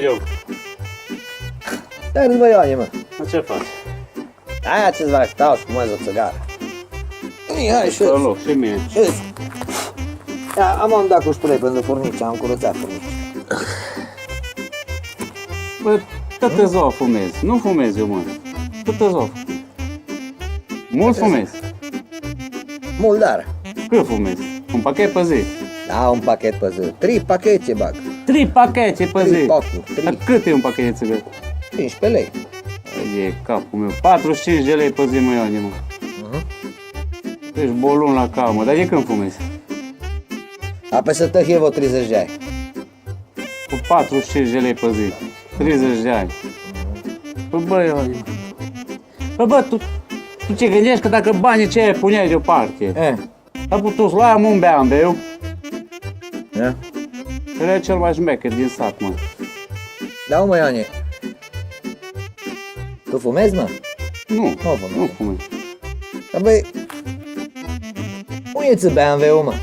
eu. Dar bă, Ioane, mă. Ce faci? Aia ce-ți fac, stau și fumez o țigară. Hai, și Salut, și mie. am dat cu spray pentru furnici, am curățat furnici. Bă, câte ziua fumezi? Nu fumez eu, mă. Câte ziua? Mult fumezi? Mult, dar. Cât fumezi? Un pachet pe zi? Da, un pachet pe zi. 3 pachete bag. 3 pachete pe zi? 3 pacuri, 3. Dar cât e un pachet de țigări? 15 lei. E capul meu. 45 de lei pe zi, mă, Ioane, mă. Ești bolun la cap, mă. Dar de când fumezi? A pe să tăhie vreo 30 de ani. Cu 45 de lei pe zi. 30 de ani. Bă, Ioane. Bă, tu ce gândești că dacă banii ce puneai deoparte, ai putut să luai un beambeu, era cel mai șmecher din sat, mă. Da, mă, Ioane. Tu fumezi, mă? Nu, fumez. nu fumez. Dar băi, unde ți BMW-ul, mă?